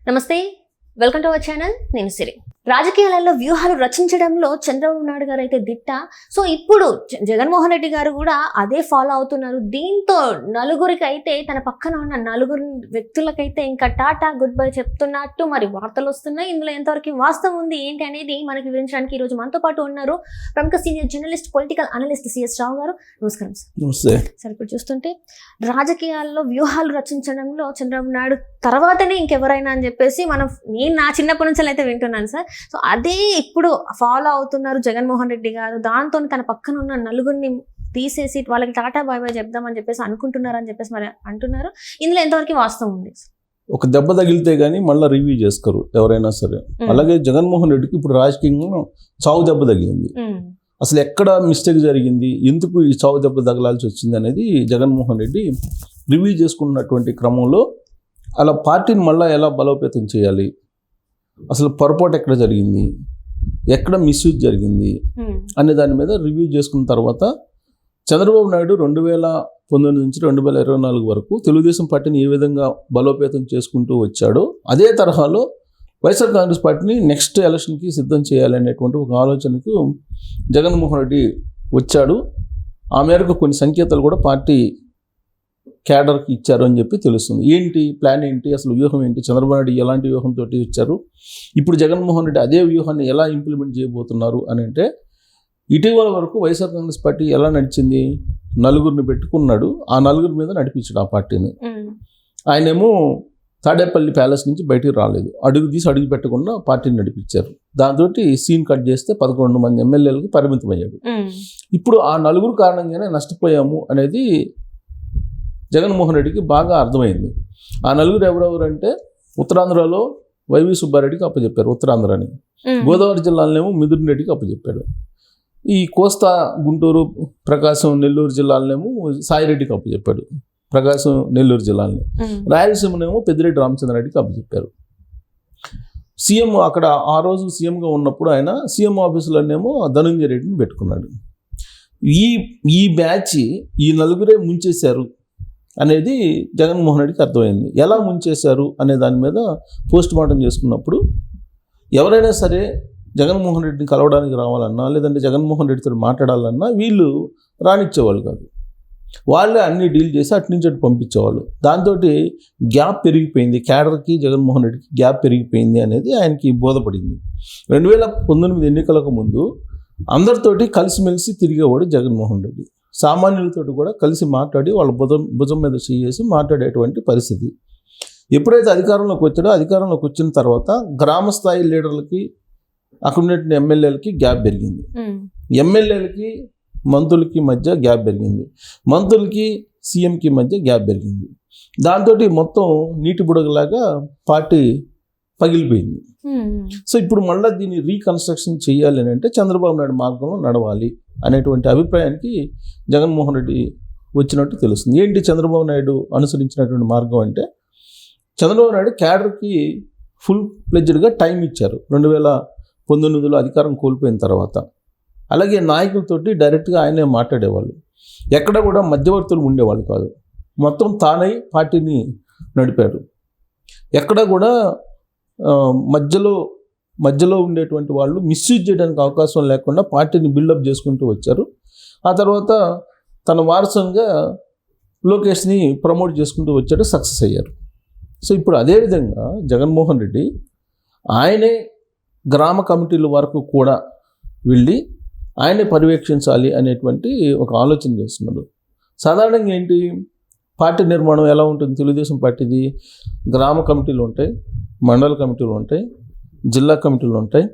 నమస్తే, welcome to our channel. నేను సిరి. రాజకీయాలలో వ్యూహాలు రచించడంలో చంద్రబాబు నాయుడు గారు అయితే దిట్ట. సో ఇప్పుడు జగన్మోహన్ రెడ్డి గారు కూడా అదే ఫాలో అవుతున్నారు. దీంతో నలుగురికి అయితే తన పక్కన ఉన్న నలుగురు వ్యక్తులకైతే ఇంకా టాటా గుడ్ బై చెప్తున్నట్టు మరి వార్తలు వస్తున్నాయి. ఇందులో ఎంతవరకు వాస్తవం ఉంది ఏంటి అనేది మనకి వివరించడానికి ఈ రోజు మనతో పాటు ఉన్నారు ప్రముఖ senior journalist, political analyst CS Rao garu. నమస్కారం సార్. నమస్తే సార్, ఇప్పుడు చూస్తుంటే రాజకీయాల్లో వ్యూహాలు రచించడంలో చంద్రబాబు నాయుడు తర్వాతనే ఇంకెవరైనా అని చెప్పేసి నేను నా చిన్నప్పటి నుంచి అయితే వింటున్నాను సార్. సో అదే ఇప్పుడు ఫాలో అవుతున్నారు జగన్మోహన్ రెడ్డి గారు. దాంతో తన పక్కన ఉన్న నలుగురిని తీసేసి వాళ్ళకి టాటా బాయ్ బాయ్ చెప్దామని చెప్పేసి అనుకుంటున్నారు అని చెప్పేసి మరి అంటున్నారు. ఇందులో ఎంతవరకు వాస్తవం ఉంది? ఒక దెబ్బ తగిలితే గానీ మళ్ళీ రివ్యూ చేసుకోరు ఎవరైనా సరే. అలాగే జగన్మోహన్ రెడ్డికి ఇప్పుడు రాజకీయంగా చావు దెబ్బ తగిలింది. అసలు ఎక్కడ మిస్టేక్ జరిగింది, ఎందుకు ఈ చావు దెబ్బ తగలాల్సి వచ్చింది అనేది జగన్మోహన్ రెడ్డి రివ్యూ చేసుకున్నటువంటి క్రమంలో అలా పార్టీని మళ్ళీ ఎలా బలోపేతం చేయాలి, అసలు పొరపాటు ఎక్కడ జరిగింది, ఎక్కడ మిస్యూజ్ జరిగింది అనే దాని మీద రివ్యూ చేసుకున్న తర్వాత చంద్రబాబు నాయుడు 2019 నుంచి 2024 వరకు తెలుగుదేశం పార్టీని ఏ విధంగా బలోపేతం చేసుకుంటూ వచ్చాడో అదే తరహాలో వైఎస్ఆర్ కాంగ్రెస్ పార్టీని నెక్స్ట్ ఎలక్షన్కి సిద్ధం చేయాలనేటువంటి ఒక ఆలోచనకు జగన్మోహన్ రెడ్డి వచ్చాడు. ఆ మేరకు కొన్ని సంకేతాలు కూడా పార్టీ క్యాడర్కి ఇచ్చారు అని చెప్పి తెలుస్తుంది. ఏంటి ప్లాన్ ఏంటి, అసలు వ్యూహం ఏంటి, చంద్రబాబు నాయుడు ఎలాంటి వ్యూహంతో ఇచ్చారు, ఇప్పుడు జగన్మోహన్ రెడ్డి అదే వ్యూహాన్ని ఎలా ఇంప్లిమెంట్ చేయబోతున్నారు అని అంటే, ఇటీవల వరకు వైఎస్ఆర్ కాంగ్రెస్ పార్టీ ఎలా నడిచింది, నలుగురిని పెట్టుకున్నాడు, ఆ నలుగురి మీద నడిపించాడు ఆ పార్టీని. ఆయనేమో తాడేపల్లి ప్యాలెస్ నుంచి బయటికి రాలేదు, అడుగు పెట్టకుండా పార్టీని నడిపించారు. దాంతో సీన్ కట్ చేస్తే 11 మంది ఎమ్మెల్యేలకు పరిమితమయ్యాడు. ఇప్పుడు ఆ నలుగురు కారణంగానే నష్టపోయాము అనేది జగన్మోహన్ రెడ్డికి బాగా అర్థమైంది. ఆ నలుగురు ఎవరెవరంటే, ఉత్తరాంధ్రలో వైవి సుబ్బారెడ్డికి అప్పచెప్పారు ఉత్తరాంధ్రని, గోదావరి జిల్లాలనేమో మిథున్ రెడ్డికి అప్పచెప్పాడు, ఈ కోస్తా గుంటూరు ప్రకాశం నెల్లూరు జిల్లాలనేమో సాయిరెడ్డికి అప్పచెప్పాడు, ప్రకాశం నెల్లూరు జిల్లాలని, రాయలసీమనేమో పెద్దిరెడ్డి రామచంద్రారెడ్డికి అప్పచెప్పారు. సీఎం అక్కడ ఆ రోజు సీఎంగా ఉన్నప్పుడు ఆయన సీఎం ఆఫీసులోనేమో ధనంజయ రెడ్డిని పెట్టుకున్నాడు. ఈ బ్యాచ్ ఈ నలుగురే ముంచేశారు అనేది జగన్మోహన్ రెడ్డికి అర్థమైంది. ఎలా ముంచేశారు అనే దాని మీద పోస్ట్ మార్టం చేసుకున్నప్పుడు ఎవరైనా సరే జగన్మోహన్ రెడ్డిని కలవడానికి రావాలన్నా, లేదంటే జగన్మోహన్ రెడ్డితో మాట్లాడాలన్నా వీళ్ళు రానిచ్చేవాళ్ళు కాదు. వాళ్ళే అన్ని డీల్ చేసి అటు నుంచి అటు పంపించేవాళ్ళు. దాంతో గ్యాప్ పెరిగిపోయింది, క్యాడర్కి జగన్మోహన్ రెడ్డికి గ్యాప్ పెరిగిపోయింది అనేది ఆయనకి బోధపడింది. 2019 ఎన్నికలకు ముందు అందరితోటి కలిసిమెలిసి తిరిగేవాడు జగన్మోహన్ రెడ్డి. సామాన్యులతో కూడా కలిసి మాట్లాడి వాళ్ళ భుజం మీద చేసి మాట్లాడేటువంటి పరిస్థితి. ఎప్పుడైతే అధికారంలోకి వచ్చాడో, అధికారంలోకి వచ్చిన తర్వాత గ్రామ స్థాయి లీడర్లకి, అక్కడ ఉన్నటువంటి ఎమ్మెల్యేలకి గ్యాప్ పెరిగింది, ఎమ్మెల్యేలకి మంత్రులకి మధ్య గ్యాప్ పెరిగింది, మంత్రులకి సీఎంకి మధ్య గ్యాప్ పెరిగింది. దాంతో మొత్తం నీటి బుడగలాగా పార్టీ పగిలిపోయింది. సో ఇప్పుడు మళ్ళీ దీన్ని రీకన్స్ట్రక్షన్ చేయాలి అని అంటే చంద్రబాబు నాయుడు మార్గంలో నడవాలి అనేటువంటి అభిప్రాయానికి జగన్మోహన్ రెడ్డి వచ్చినట్టు తెలుస్తుంది. ఏంటి చంద్రబాబు నాయుడు అనుసరించినటువంటి మార్గం అంటే, చంద్రబాబు నాయుడు క్యాడర్కి ఫుల్ ప్లెడ్జ్డ్గా టైం ఇచ్చారు 2019లో అధికారం కోల్పోయిన తర్వాత. అలాగే నాయకులతోటి డైరెక్ట్గా ఆయనే మాట్లాడేవాళ్ళు, ఎక్కడ కూడా మధ్యవర్తులు ఉండేవాళ్ళు కాదు, మొత్తం తానై పార్టీని నడిపాడు. ఎక్కడ కూడా మధ్యలో ఉండేటువంటి వాళ్ళు మిస్యూజ్ చేయడానికి అవకాశం లేకుండా పార్టీని బిల్డప్ చేసుకుంటూ వచ్చారు. ఆ తర్వాత తన వారసంగా లోకేష్ని ప్రమోట్ చేసుకుంటూ వచ్చాడు, సక్సెస్ అయ్యారు. సో ఇప్పుడు అదేవిధంగా జగన్మోహన్ రెడ్డి ఆయనే గ్రామ కమిటీల వరకు కూడా వెళ్ళి ఆయనే పర్యవేక్షించాలి అనేటువంటి ఒక ఆలోచన చేస్తున్నారు. సాధారణంగా ఏంటి, పార్టీ నిర్మాణం ఎలా ఉంటుంది తెలుగుదేశం పార్టీది, గ్రామ కమిటీలు ఉంటాయి, మండల కమిటీలు ఉంటాయి, జిల్లా కమిటీలు ఉంటాయి,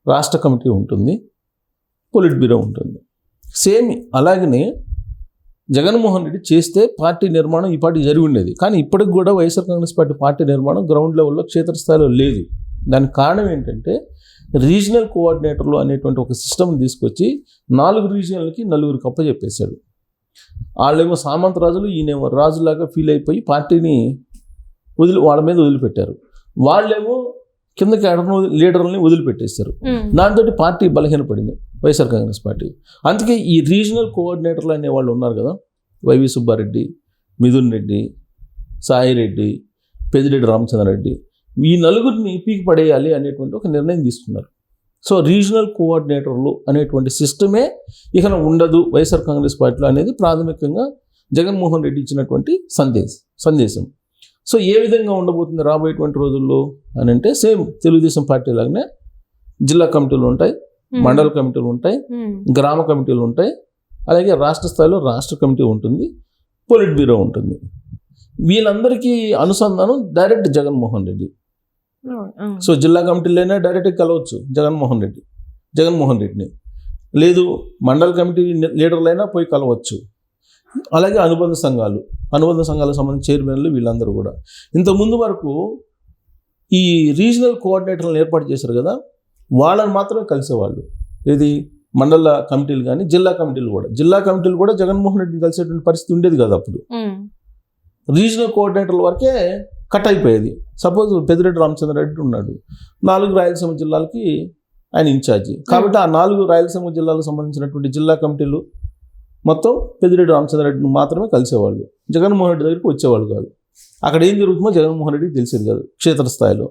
రాష్ట్ర కమిటీ ఉంటుంది, పొలిట్ బ్యూరో ఉంటుంది. సేమ్ అలాగనే జగన్మోహన్ రెడ్డి చేస్తే పార్టీ నిర్మాణం ఈ పార్టీ జరిగి ఉండేది. కానీ ఇప్పటికి కూడా వైఎస్ఆర్ కాంగ్రెస్ పార్టీ నిర్మాణం గ్రౌండ్ లెవెల్లో క్షేత్రస్థాయిలో లేదు. దానికి కారణం ఏంటంటే, రీజనల్ కోఆర్డినేటర్లు అనేటువంటి ఒక సిస్టమ్ తీసుకొచ్చి 4 రీజియన్లకి 4 అప్పచెప్పేశాడు. వాళ్ళేమో సామంతరాజులు, ఈయనేమో రాజులాగా ఫీల్ అయిపోయి పార్టీని వాళ్ళ మీద వదిలిపెట్టారు. వాళ్ళేమో కింద క్యాడర్ను లీడర్లని వదిలిపెట్టేశారు. దాంతో పార్టీ బలహీనపడింది వైఎస్ఆర్ కాంగ్రెస్ పార్టీ. అందుకే ఈ రీజనల్ కోఆర్డినేటర్లు అనే వాళ్ళు ఉన్నారు కదా, వైవి సుబ్బారెడ్డి, మిథున్ రెడ్డి, సాయిరెడ్డి, పెద్దిరెడ్డి రామచంద్రారెడ్డి, ఈ నలుగురిని పీకి పడేయాలి అనేటువంటి ఒక నిర్ణయం తీసుకున్నారు. సో రీజనల్ కోఆర్డినేటర్లు అనేటువంటి సిస్టమే ఇక ఉండదు వైఎస్ఆర్ కాంగ్రెస్ పార్టీలో అనేది ప్రాథమికంగా జగన్మోహన్ రెడ్డి ఇచ్చినటువంటి సందేశం. సో ఏ విధంగా ఉండబోతుంది రాబోయేటువంటి రోజుల్లో అని అంటే సేమ్ తెలుగుదేశం పార్టీ లాగానే జిల్లా కమిటీలు ఉంటాయి, మండల కమిటీలు ఉంటాయి, గ్రామ కమిటీలు ఉంటాయి, అలాగే రాష్ట్ర స్థాయిలో రాష్ట్ర కమిటీ ఉంటుంది, పొలిట్ బ్యూరో ఉంటుంది. వీళ్ళందరికీ అనుసంధానం డైరెక్ట్ జగన్మోహన్ రెడ్డి. సో జిల్లా కమిటీలైనా డైరెక్ట్గా కలవచ్చు జగన్మోహన్ రెడ్డిని, లేదు మండల కమిటీ లీడర్లైనా పోయి కలవచ్చు. అలాగే అనుబంధ సంఘాలకు సంబంధించిన చైర్మన్లు వీళ్ళందరూ కూడా ఇంతకుముందు వరకు ఈ రీజనల్ కోఆర్డినేటర్లను ఏర్పాటు చేశారు కదా, వాళ్ళని మాత్రమే కలిసేవాళ్ళు. ఇది మండల కమిటీలు కానీ జిల్లా కమిటీలు కూడా జగన్మోహన్ రెడ్డిని కలిసేటువంటి పరిస్థితి ఉండేది కదా. అప్పుడు రీజనల్ కోఆర్డినేటర్ల వరకే కట్ అయిపోయేది. సపోజ్ పెద్దిరెడ్డి రామచంద్రారెడ్డి ఉన్నాడు, 4 రాయలసీమ జిల్లాలకి ఆయన ఇన్ఛార్జి కాబట్టి ఆ 4 రాయలసీమ జిల్లాలకు సంబంధించినటువంటి జిల్లా కమిటీలు మొత్తం పెద్దిరెడ్డి రామచంద్రారెడ్డిని మాత్రమే కలిసేవాళ్ళు, జగన్మోహన్ రెడ్డి దగ్గరికి వచ్చేవాళ్ళు కాదు. అక్కడ ఏం జరుగుతుందో జగన్మోహన్ రెడ్డికి తెలిసేది కాదు క్షేత్రస్థాయిలో.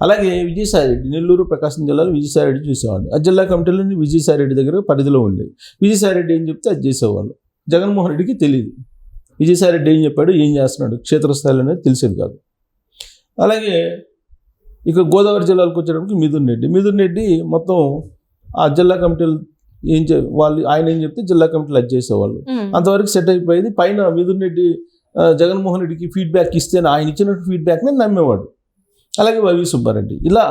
అలాగే విజయసాయిరెడ్డి, నెల్లూరు ప్రకాశం జిల్లాలో విజయసాయిరెడ్డి చూసేవాళ్ళు. ఆ జిల్లా కమిటీలన్నీ విజయసాయిరెడ్డి దగ్గర పరిధిలో ఉండేవి. విజయసాయిరెడ్డి ఏం చెప్తే అది చేసేవాళ్ళు. జగన్మోహన్ రెడ్డికి తెలియదు విజయసాయిరెడ్డి ఏం చెప్పాడు, ఏం చేస్తున్నాడు క్షేత్రస్థాయిలో అనేది తెలిసేది కాదు. అలాగే ఇక గోదావరి జిల్లాలకు వచ్చేటప్పటికి మిథున్ రెడ్డి మొత్తం ఆ జిల్లా కమిటీలు ఆయన ఏం చెప్తే జిల్లా కమిటీలు అది చేసేవాళ్ళు. అంతవరకు సెట్ అయిపోయేది. పైన మిథున్ రెడ్డి జగన్మోహన్ రెడ్డికి ఫీడ్బ్యాక్ ఇస్తే ఆయన ఇచ్చినట్టు ఫీడ్బ్యాక్ని నమ్మేవాడు. అలాగే వైవి సుబ్బారెడ్డి, ఇలా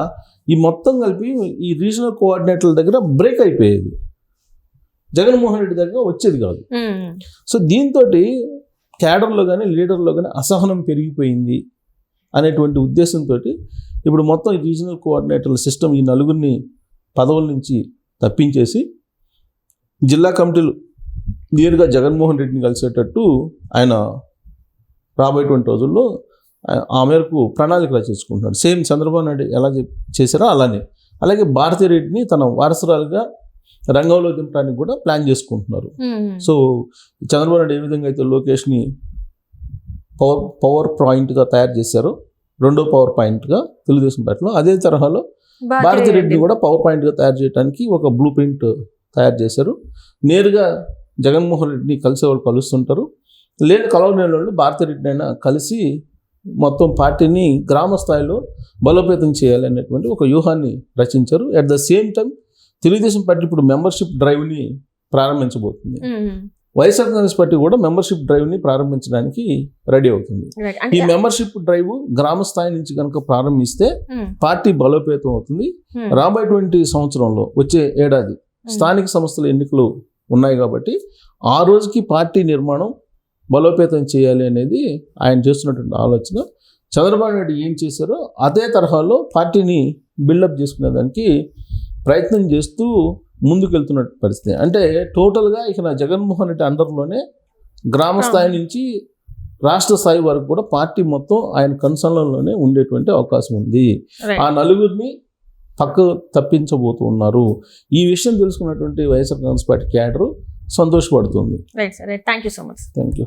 ఈ మొత్తం కలిపి ఈ రీజనల్ కోఆర్డినేటర్ల దగ్గర బ్రేక్ అయిపోయేది, జగన్మోహన్ రెడ్డి దగ్గర వచ్చేది కాదు. సో దీంతో క్యాడర్లో కానీ లీడర్లో కానీ అసహనం పెరిగిపోయింది అనేటువంటి ఉద్దేశంతో ఇప్పుడు మొత్తం ఈ రీజనల్ కోఆర్డినేటర్ల సిస్టమ్ ఈ నలుగురిని పదవుల నుంచి తప్పించేసి జిల్లా కమిటీలు నేరుగా జగన్మోహన్ రెడ్డిని కలిసేటట్టు ఆయన రాబోయేటువంటి రోజుల్లో ఆ మేరకు ప్రణాళిక రచించుకుంటున్నాడు. సేమ్ చంద్రబాబు నాయుడు ఎలా చేశారో అలానే. అలాగే భారతీ రెడ్డిని తన వారసురాలుగా రంగంలో దింపడానికి కూడా ప్లాన్ చేసుకుంటున్నారు. సో చంద్రబాబు నాయుడు ఏ విధంగా అయితే లోకేష్ని పవర్ పాయింట్గా తయారు చేశారో, రెండో పవర్ పాయింట్గా తెలుగుదేశం పార్టీలో, అదే తరహాలో భారతీ రెడ్డిని కూడా పవర్ పాయింట్గా తయారు చేయడానికి ఒక బ్లూ ప్రింట్ తయారు చేశారు. నేరుగా జగన్మోహన్ రెడ్డిని కలిసే వాళ్ళు కలుస్తుంటారు, లేదు కలవలేని వాళ్ళు భారతీ రెడ్డిని అయినా కలిసి మొత్తం పార్టీని గ్రామ స్థాయిలో బలోపేతం చేయాలనేటువంటి ఒక వ్యూహాన్ని రచించారు. At the same time Telugu Desam party ఇప్పుడు మెంబర్షిప్ డ్రైవ్ని ప్రారంభించబోతుంది. వైఎస్ఆర్ కాంగ్రెస్ పార్టీ కూడా మెంబర్షిప్ డ్రైవ్ని ప్రారంభించడానికి రెడీ అవుతుంది. ఈ మెంబర్షిప్ డ్రైవ్ గ్రామ స్థాయి నుంచి కనుక ప్రారంభిస్తే పార్టీ బలోపేతం అవుతుంది. రాబోయేటువంటి సంవత్సరంలో వచ్చే ఏడాది స్థానిక సంస్థల ఎన్నికలు ఉన్నాయి కాబట్టి ఆ రోజుకి పార్టీ నిర్మాణం బలోపేతం చేయాలి అనేది ఆయన చేస్తున్నటువంటి ఆలోచన. చంద్రబాబు నాయుడు ఏం చేశారో అదే తరహాలో పార్టీని బిల్డప్ చేసుకునేదానికి ప్రయత్నం చేస్తూ ముందుకెళ్తున్న పరిస్థితి. అంటే టోటల్గా ఇక నా జగన్మోహన్ రెడ్డి అండర్లోనే గ్రామ స్థాయి నుంచి రాష్ట్ర స్థాయి వరకు కూడా పార్టీ మొత్తం ఆయన కన్సర్న్లోనే ఉండేటువంటి అవకాశం ఉంది. ఆ నలుగురిని తప్పించబోతూ ఉన్నారు. ఈ విషయం తెలుసుకున్నటువంటి వైఎస్ఆర్ కాంగ్రెస్ పార్టీ క్యాడర్ సంతోషపడుతుంది. Right sir, thank you so much. Thank you.